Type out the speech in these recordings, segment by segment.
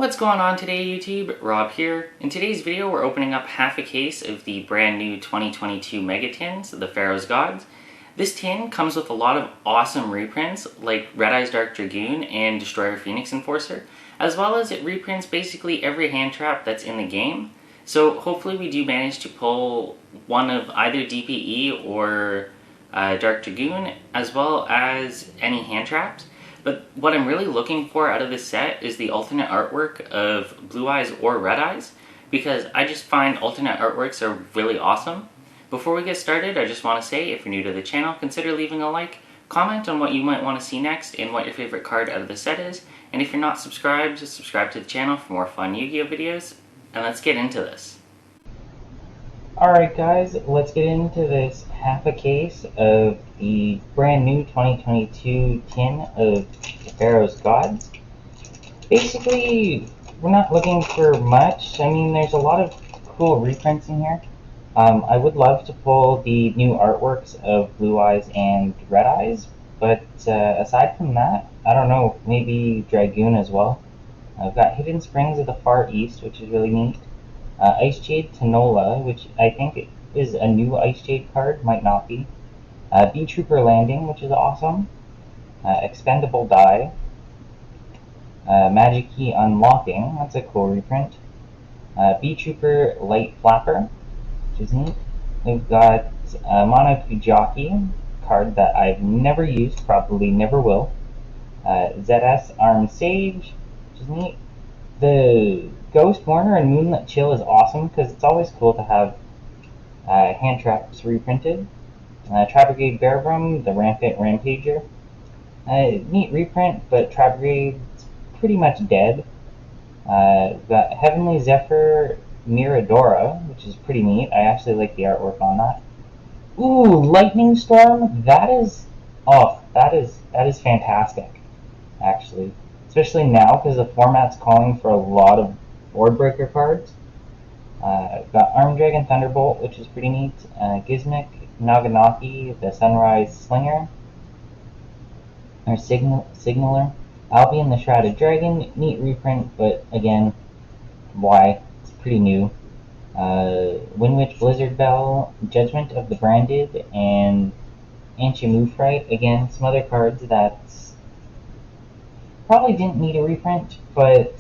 What's going on today, YouTube? Rob here. In today's video, we're opening up half a case of the brand new 2022 Mega Tins, the PHAROAH'S Gods. This tin comes with a lot of awesome reprints like Red Eyes Dark Dragoon and Destroyer Phoenix Enforcer, as well as it reprints basically every hand trap that's in the game. So hopefully we do manage to pull one of either DPE or Dark Dragoon, as well as any hand traps. But what I'm really looking for out of this set is the alternate artwork of Blue Eyes or Red Eyes, because I just find alternate artworks are really awesome. Before we get started, I just want to say, if you're new to the channel, consider leaving a like, comment on what you might want to see next, and what your favorite card out of the set is, and if you're not subscribed, just subscribe to the channel for more fun Yu-Gi-Oh videos, and let's get into this. Alright guys, let's get into this half a case of the brand new 2022 tin of the PHAROAH'S Gods. Basically, we're not looking for much. I mean, there's a lot of cool reprints in here. I would love to pull the new artworks of Blue Eyes and Red Eyes, but aside from that, I don't know, maybe Dragoon as well. I've got Hidden Springs of the Far East, which is really neat. Ice Jade Tanola, which I think is a new Ice Jade card, might not be. B-Trooper Landing, which is awesome. Expendable Die. Magic Key Unlocking, that's a cool reprint. B-Trooper Light Flapper, which is neat. We've got Mono Jockey, card that I've never used, probably never will. ZS Armed Sage, which is neat. The Ghost Warner and Moonlit Chill is awesome because it's always cool to have hand traps reprinted. Trabrigade Bearbrum, the Rampant Rampager. Neat reprint, but Trabrigade's pretty much dead. Got Heavenly Zephyr Miradora, which is pretty neat. I actually like the artwork on that. Ooh, Lightning Storm. That is fantastic, actually. Especially now, because the format's calling for a lot of board breaker cards. Got Armed Dragon Thunderbolt, which is pretty neat. Gizmic Naganaki, the Sunrise Slinger. Or Signaler. Albion, the Shrouded Dragon, neat reprint, but again, why? It's pretty new. Windwitch Blizzard Bell, Judgment of the Branded, and Anti-Moofrite. Again, some other cards that probably didn't need a reprint, but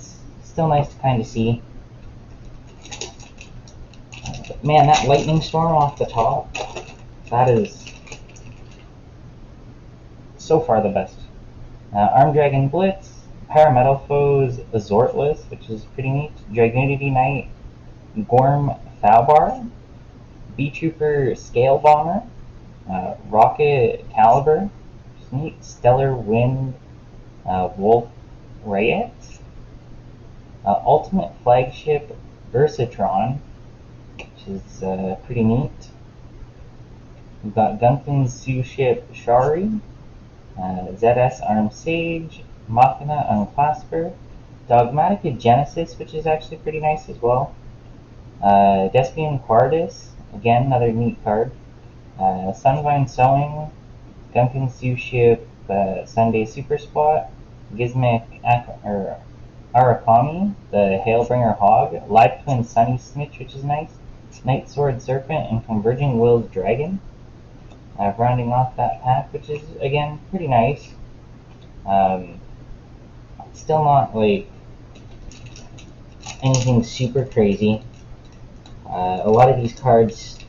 still nice to kind of see. Man, that Lightning Storm off the top, that is so far the best. Armed Dragon Blitz, Parametalfoes Azortless, which is pretty neat. Dragoonity Knight, Gorm Thalbar, B-Trooper Scale Bomber, Rocket Caliber, which is neat. Stellar Wind, Wolf Rayet, Ultimate Flagship Ursatron, which is pretty neat. We've got Gunpin Sue Ship Shari, ZS Armed Sage, Machina Unclasper, Dogmatica Genesis, which is actually pretty nice as well. Despian Quardis, again another neat card. Sunvine Sewing, Gunpin Sue Ship Sunday Super Spot, Gizmic Arakami, the Hailbringer Hog, Live Twin Sunny Snitch, which is nice, Night Sword Serpent, and Converging Will's Dragon. Rounding off that pack, which is again pretty nice. Still not like anything super crazy. A lot of these cards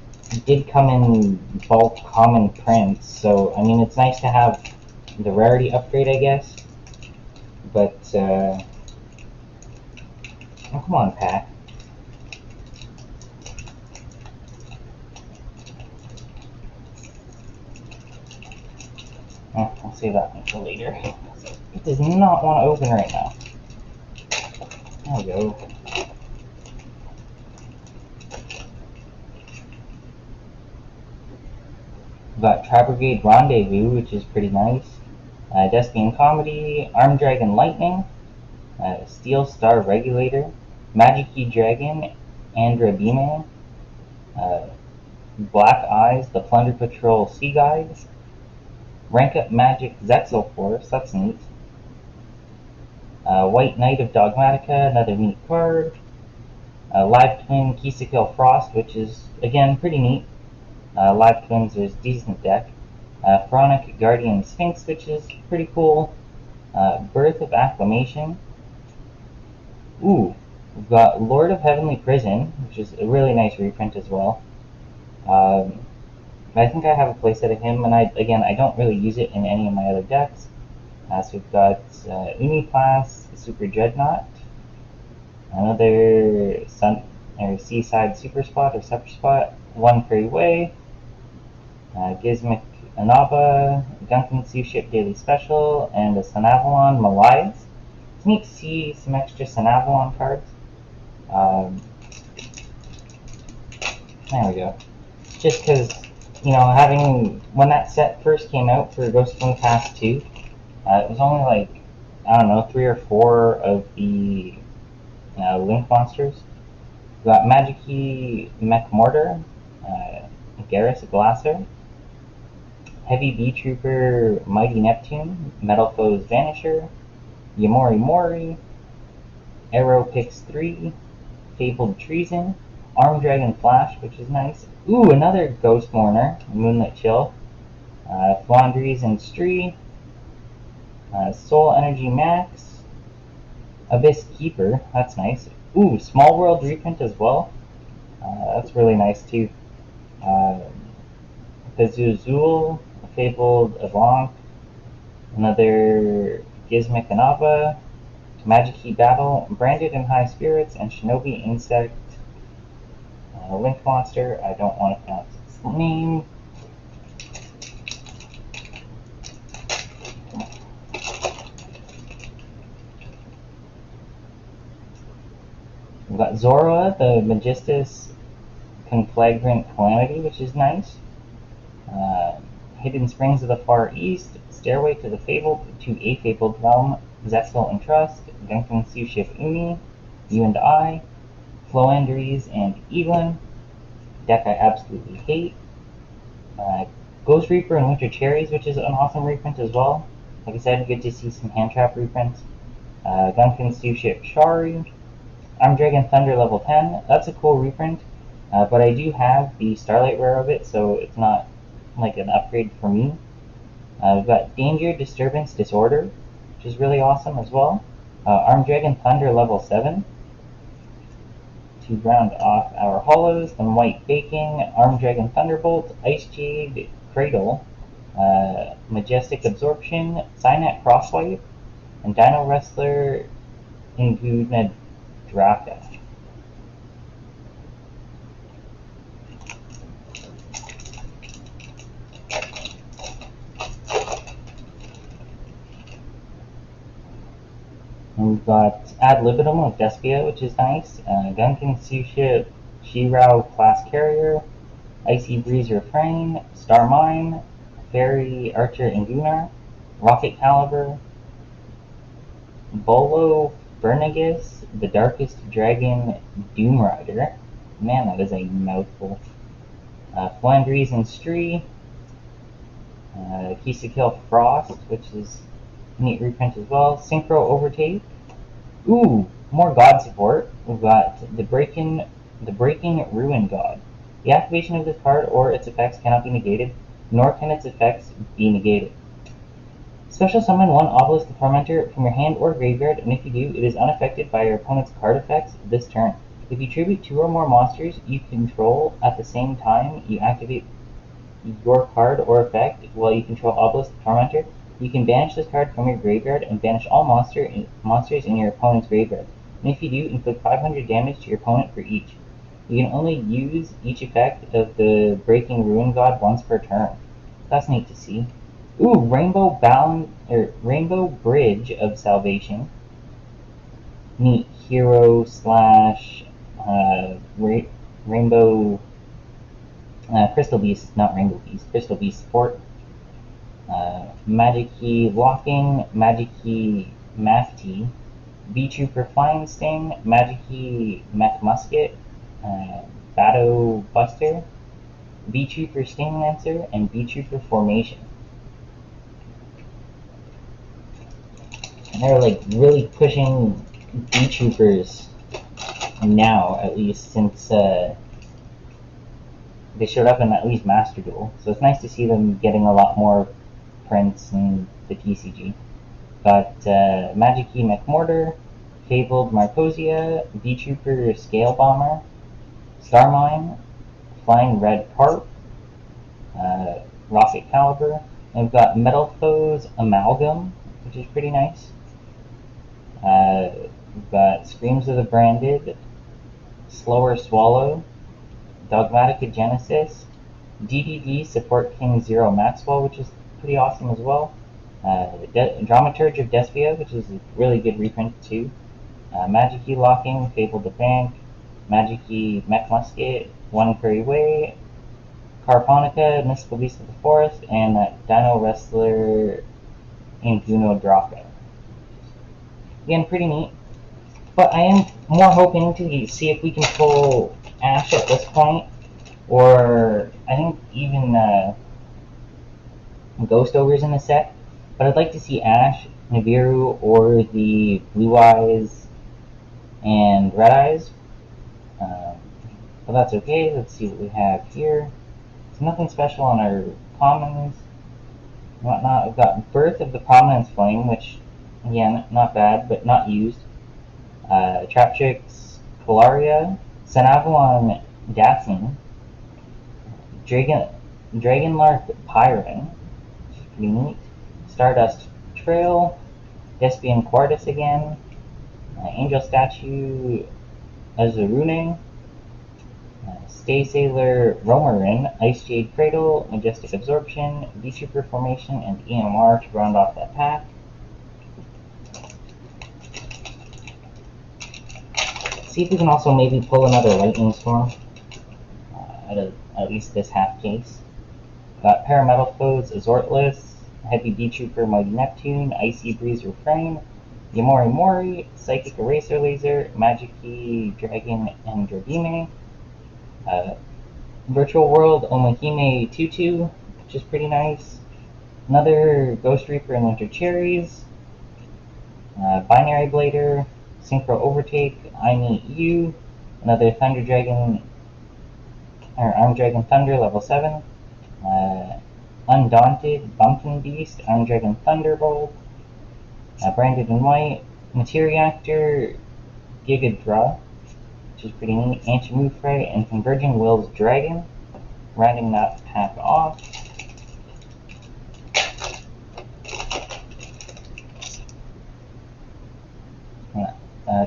did come in bulk common prints, so I mean it's nice to have the rarity upgrade, I guess. But oh, come on, pack. Oh, I'll save that one for later. It does not want to open right now. There we go. We've got Trabrigade Rendezvous, which is pretty nice. Despian Comedy, Armed Dragon Lightning, Steel Star Regulator, Magic Key Dragon, Andra Bime, Black Eyes, the Plunder Patrol Sea Guides, Rank Up Magic Zexal Force, that's neat. White Knight of Dogmatica, another neat card. Live Twin Kill Frost, which is, again, pretty neat. Live Twins is decent deck. Pharaoh Guardian Sphinx, which is pretty cool. Birth of Acclamation. Ooh, we've got Lord of Heavenly Prison, which is a really nice reprint as well. I think I have a playset of him, and I don't really use it in any of my other decks. So we've got Uniclass, Super Dreadnought, another Seaside Super Spot or Super Spot, One Fairy Way, Gizmic Anaba, Gunkin Sea Ship Daily Special, and a Sunavalon Malaise. It's neat to see some extra Sunavalon cards. There we go. Just because, when that set first came out for Ghost Twin Pass 2, it was only like, I don't know, 3 or 4 of the Link monsters. We got Magiki Mech Mortar, Garrus Glasser, Heavy Bee Trooper Mighty Neptune, Metal Foes Vanisher, Yamori Mori, Arrow Pix 3, Fabled Treason, Arm Dragon Flash, which is nice. Ooh, another Ghost Mourner, Moonlit Chill, Flandries and Stree, Soul Energy Max, Abyss Keeper, that's nice. Ooh, Small World reprint as well. That's really nice too. Bezuzul, Fabled Avant, another Gizmic Anaba, Magic Battle, Branded in High Spirits, and Shinobi Insect. Link Monster, I don't want to pronounce its name. We've got Zora, the Magistus Conflagrant Calamity, which is nice. Hidden Springs of the Far East, Stairway to a Fabled Realm, Zexal and Trust, Gunkin Sea Ship Umi, You and I, Floandries and Evelyn, deck I absolutely hate. Ghost Reaper and Winter Cherries, which is an awesome reprint as well. Like I said, good to see some hand trap reprints. Gunkin Sea Ship Shari, Arm Dragon Thunder level 10. That's a cool reprint, but I do have the Starlight rare of it, so it's not like an upgrade for me. We've got Danger, Disturbance, Disorder, which is really awesome as well. Arm Dragon Thunder level 7. To round off our hollows, then White Baking, Arm Dragon Thunderbolt, Ice Jade Cradle, Majestic Absorption, Cynat Crosswipe, and Dino Wrestler Inguna Draka. We've got Ad Libitum of Despia, which is nice. Gunkin Sea Ship Shirao Class Carrier, Icy Breeze Refrain, Star Mine, Fairy Archer and Gunnar, Rocket Caliber, Bolo Bernagus, the Darkest Dragon Doom Rider. Man, that is a mouthful. Flandries and Stree, Kill Frost, which is a neat reprint as well. Synchro Overtake. Ooh, more God support. We've got the Breaking Ruin God. The activation of this card or its effects cannot be negated, nor can its effects be negated. Special summon one Obelisk the Tormentor from your hand or graveyard, and if you do, it is unaffected by your opponent's card effects this turn. If you tribute 2 or more monsters you control at the same time you activate your card or effect while you control Obelisk the Tormentor, you can banish this card from your graveyard and banish all monsters in your opponent's graveyard. And if you do, inflict 500 damage to your opponent for each. You can only use each effect of the Breaking Ruin God once per turn. That's neat to see. Ooh, Rainbow Bridge of Salvation. Neat hero slash Rainbow Crystal Beast, not Rainbow Beast, Crystal Beast support. Magic Key Locking, Magic Key Mafty, Bee Trooper Flying Sting, Magic Key Mech Musket, Batto Buster, Bee Trooper Sting Lancer, and Bee Trooper Formation. they're like really pushing B Troopers now, at least since they showed up in at least Master Duel. So it's nice to see them getting a lot more prints in the TCG. Got Magic Key McMortar, Fabled Marcosia, B Trooper Scale Bomber, Starmine, Flying Red Carp, Rocket Caliber. And we've got Metal Foes Amalgam, which is pretty nice. We've got Screams of the Branded, Slower Swallow, Dogmatica Genesis, DDD Support King Zero Maxwell, which is pretty awesome as well. Dramaturge of Despia, which is a really good reprint too. Magic Key Locking, Fabled the Bank, Magic Key Mech Musket, One Prairie Way, Carponica, Mystical Beast of the Forest, and Dino Wrestler Inguno Draco. Again, pretty neat. But I am more hoping to see if we can pull Ash at this point, or I think even Ghost Ogre's in the set. But I'd like to see Ash, Nibiru, or the Blue Eyes and Red Eyes. But that's okay. Let's see what we have here. There's nothing special on our commons and whatnot. We've got Birth of the Prominence Flame, which, again, not bad, but not used. Traptrix Colaria, Sanavalon Daphne, Dragonlark Pyron, which is pretty neat. Stardust Trail, Despian Quartus again, Angel Statue Azurune, Stay Sailor Romarin, Ice Jade Cradle, Majestic Absorption, B Trooper Formation, and EMR to round off that pack. See if we can also maybe pull another Lightning Storm at least this half case. Got Parametal Foes, Azortless, Heavy B Trooper, Mighty Neptune, Icy Breeze Refrain, Yamori Mori, Psychic Eraser Laser, Magic Key Dragon and Dragime, Virtual World Omahime Tutu, which is pretty nice. Another Ghost Reaper and Winter Cherries, Binary Blader, Synchro Overtake, I Meet You, another Thunder Dragon, or Arm Dragon Thunder level 7, Undaunted, Bumpkin Beast, Arm Dragon Thunderbolt, Branded in White, Materiactor, Gigadra, which is pretty neat, Anti-Mufray, and Converging Will's Dragon, rounding that pack off.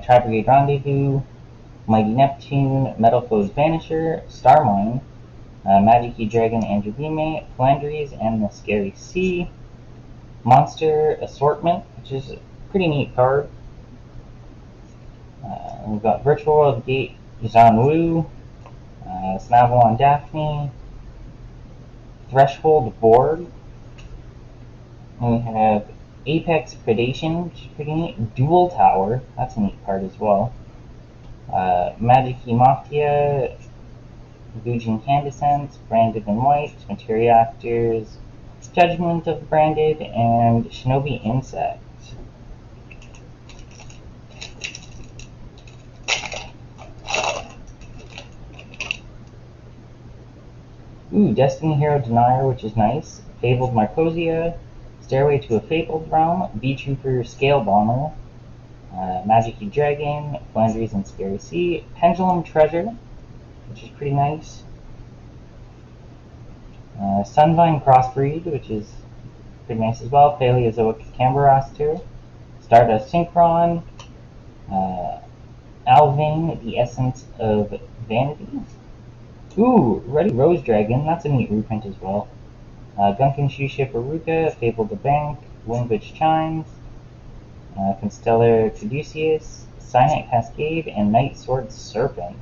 Tri-Brigade Rendezvous, Mighty Neptune, Metal Foes Vanisher, Starmine, Magic Key Dragon Androgime, Flandres, and the Scary Sea, Monster Assortment, which is a pretty neat card. We've got Virtual World Gate Zanwu, Snavalon Daphne, Threshold Board, and we have Apex Predation, which is pretty neat. Dual Tower, that's a neat card as well. Magic Key Mafia, Gujin Candescence, Branded in White, Materiactors, Judgment of the Branded, and Shinobi Insect. Destiny Hero Denier, which is nice. Fabled Marcosia, Stairway to a Fabled Realm, B Trooper Scale Bomber, Magic Key Dragon, Flandres and Scary Sea, Pendulum Treasure, which is pretty nice. Sunvine Crossbreed, which is pretty nice as well. Paleozoic Camberoster, Stardust Synchron, Alvin, the Essence of Vanity. Ruddy Rose Dragon, that's a neat reprint as well. Gunkin Shoeship Aruka, Fabled the Bank, Windwitch Chimes, Constellar Caduceus, Cyanite Cascade, and Night Sword Serpent.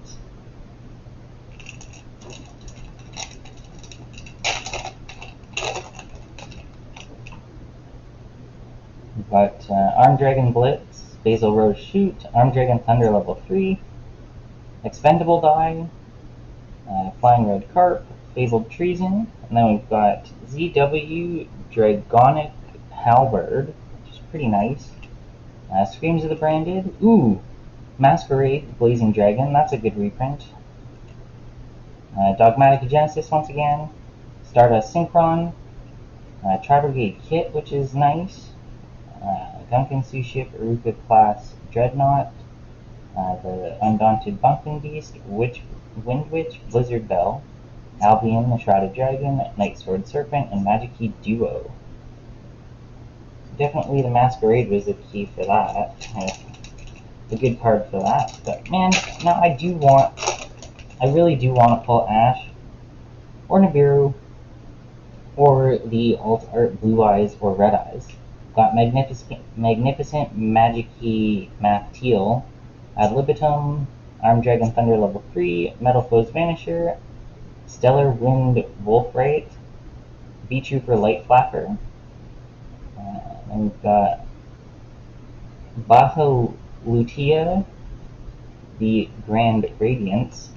We've got Arm Dragon Blitz, Basil Rose Shoot, Arm Dragon Thunder level 3, Expendable Die, Flying Red Carp, Fabled Treason, and then we've got ZW Dragonic Halberd, which is pretty nice. Screams of the Branded. Ooh, Masquerade, Blazing Dragon. That's a good reprint. Dogmatic Genesis once again. Stardust Synchron. Tri-Brigade Kit, which is nice. Gunkin Sea Ship, Iruka Class Dreadnought. The Undaunted Bumping Beast, Wind Witch, Blizzard Bell. Albion, the Shrouded Dragon, Night Sword Serpent, and Magic Key Duo. Definitely the Masquerade was the key for that. A good card for that. But man, now I really do want to pull Ash, or Nibiru, or the Alt Art Blue Eyes or Red Eyes. Got Magnificent Magic Key Math Teal, Ad Libitum, Armed Dragon Thunder level 3, Metal Foes Vanisher, Stellar Wind Wolfrite, V-Trooper Light Flapper, and we've got Baja Lutia, the Grand Radiance,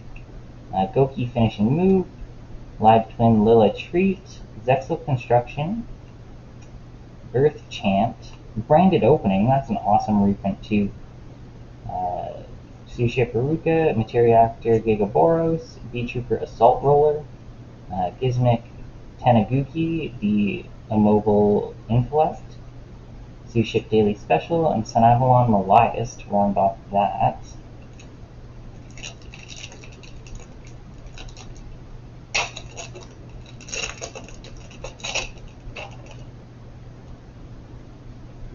Goki Finishing Move, Live Twin Lila Treat, Zexal Construction, Earth Chant, Branded Opening, that's an awesome reprint too. Suship Iruka, Materiactor Gigaboros, V-Trooper Assault Roller, Gizmic Tenaguki, the Immobile Intellect, Suship Daily Special, and Sanavalon Malias to round off that.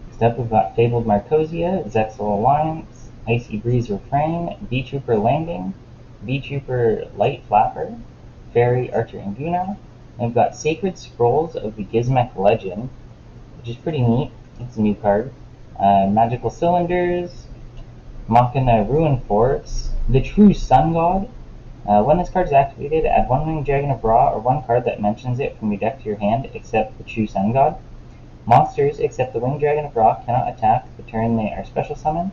Next up, we've got Fabled Marcosia, Zexal Alliance, Icy Breeze Refrain, V-Trooper Landing, V-Trooper Light Flapper, Fairy Archer Inguna. And we've got Sacred Scrolls of the Gizmek Legend, which is pretty neat. It's a new card. Magical Cylinders, Machina Ruin Force, the True Sun God. When this card is activated, add one Winged Dragon of Ra or one card that mentions it from your deck to your hand except the True Sun God. Monsters except the Winged Dragon of Ra cannot attack the turn they are special summoned.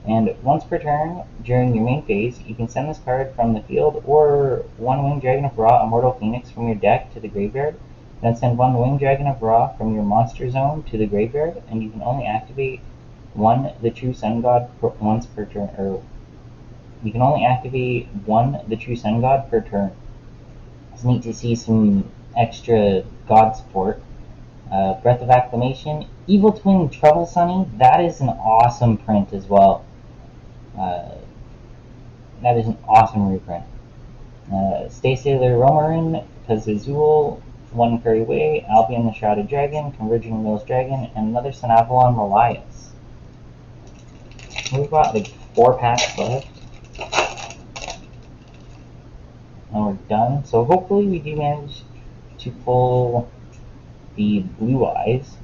And once per turn, during your main phase, you can send this card from the field or one Winged Dragon of Ra Immortal Phoenix from your deck to the graveyard. Then send one Winged Dragon of Ra from your monster zone to the graveyard, and you can only activate one the True Sun God once per turn. Or you can only activate one the True Sun God per turn. It's neat to see some extra God support. Breath of Acclamation, Evil Twin Trouble Sunny, that is an awesome print as well. That is an awesome reprint. Stay Sailor Romarin, Kazazul, One Fairy Way, Albion the Shrouded Dragon, Converging Mills Dragon, and another Sanavalon Malias. We've got like 4 packs left. And we're done. So hopefully we do manage to pull the Blue Eyes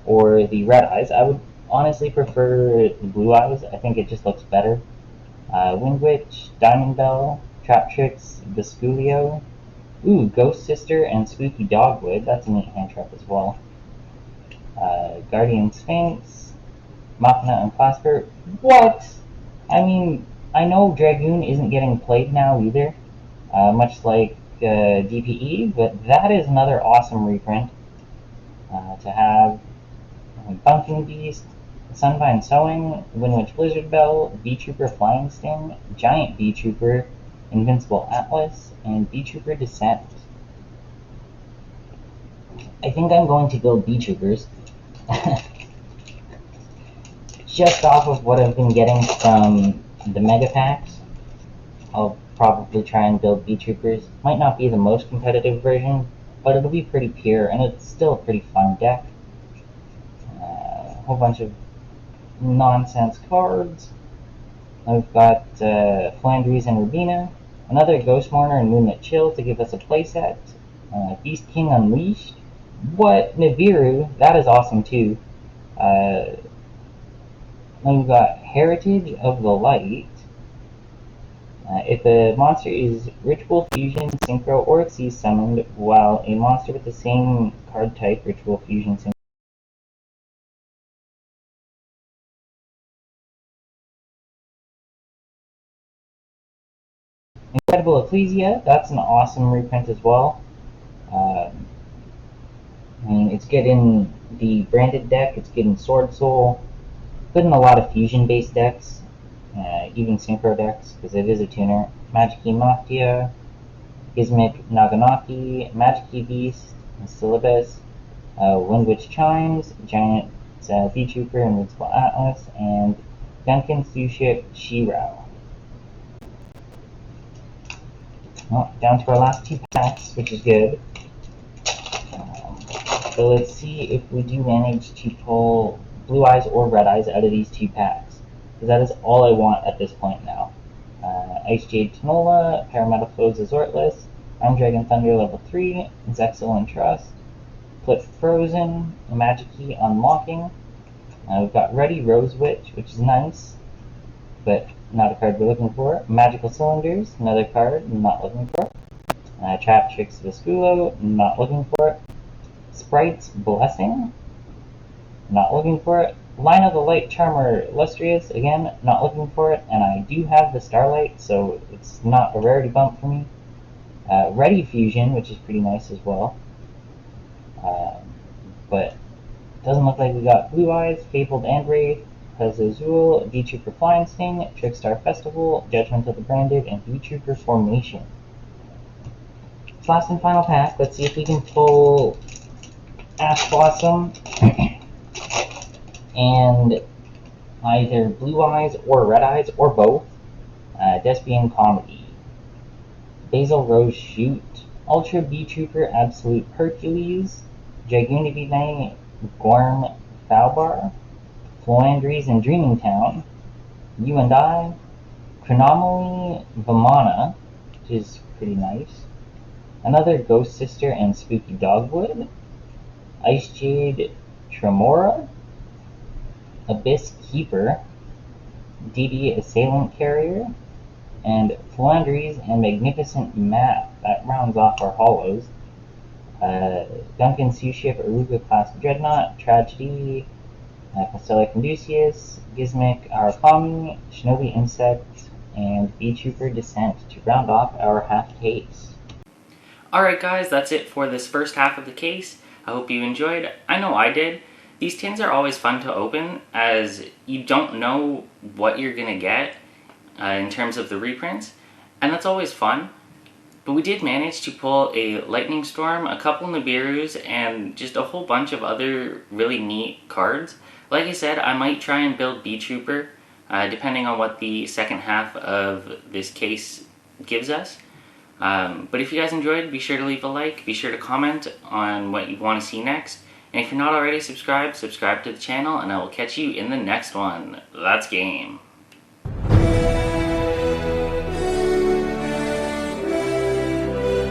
or the Red Eyes. I would honestly prefer the Blue Eyes. I think it just looks better. Wind Witch, Diamond Bell, Trap Tricks, Vesculio. Ooh, Ghost Sister and Spooky Dogwood. That's a neat hand trap as well. Guardian Sphinx, Machina and Clasper. What? I mean, I know Dragoon isn't getting played now either, much like DPE, but that is another awesome reprint. To have Bunking Beast, Sunvine Sewing, Windwitch Blizzard Bell, V-Trooper Flying Sting, Giant V-Trooper, Invincible Atlas, and V-Trooper Descent. I think I'm going to build V-Troopers. Just off of what I've been getting from the Mega Packs, I'll probably try and build V-Troopers. Might not be the most competitive version, but it'll be pretty pure, and it's still a pretty fun deck. A whole bunch of nonsense cards. We've got Flandres and Rubina, another Ghost Mourner and Moonlit Chill to give us a playset. Beast King Unleashed. What? Nibiru, that is awesome too. Then we've got Heritage of the Light. If a monster is Ritual Fusion, Synchro, or Xyz summoned, while a monster with the same card type, Ritual Fusion, Synchro, Incredible Ecclesia, that's an awesome reprint as well. I mean, it's good in the branded deck, it's good in Sword Soul. Put in a lot of fusion-based decks, even synchro decks, because it is a tuner. Magic-Key Mafia, Gizmic Naganaki, Magic-Key Beast, Syllabus, Wind Witch Chimes, Giant V-Trooper, Invincible Atlas, and Duncan Suship Shirao. Well, down to our last 2 packs, which is good. So let's see if we do manage to pull Blue Eyes or Red Eyes out of these 2 packs, because that is all I want at this point now. Ice Jade Tanola, Parametal Flows Azortless, Iron Dragon Thunder level 3, Zexal and Trust, Flip Frozen, Magic Key Unlocking. We've got Ready Rose Witch, which is nice, but not a card we're looking for. Magical Cylinders, another card not looking for. Trap Tricks Visculo, not looking for it. Sprite's Blessing, not looking for it. Line of the Light Charmer Illustrious, again, not looking for it. And I do have the Starlight, so it's not a rarity bump for me. Ready Fusion, which is pretty nice as well. But doesn't look like we got Blue Eyes, Fabled and Wraith, Azul, V-Trooper Flying Sting, Trickstar Festival, Judgment of the Branded, and V-Trooper Formation. Last and final pack, let's see if we can pull Ash Blossom and either Blue Eyes or Red Eyes or both. Despian Comedy, Basil Rose Shoot, Ultra V-Trooper Absolute Hercules, Dragunity Knight Gorm Falbar, Floandries and Dreaming Town, You and I, Chronomaly Vamana, which is pretty nice, another Ghost Sister and Spooky Dogwood, Ice Jade Tremora, Abyss Keeper, DD Assailant Carrier, and Flandries and Magnificent Map. That rounds off our hollows. Duncan Suship Aruga Class Dreadnought, Tragedy, Castelli Conducius, Gizmic Arakami, Shinobi Insect, and V-Trooper Descent to round off our half case. Alright guys, that's it for this first half of the case. I hope you enjoyed. I know I did. These tins are always fun to open, as you don't know what you're going to get in terms of the reprints, and that's always fun. But we did manage to pull a Lightning Storm, a couple Nibiru's, and just a whole bunch of other really neat cards. Like I said, I might try and build V-Trooper, depending on what the second half of this case gives us. But if you guys enjoyed, be sure to leave a like, be sure to comment on what you want to see next, and if you're not already subscribed, subscribe to the channel, and I will catch you in the next one. That's game.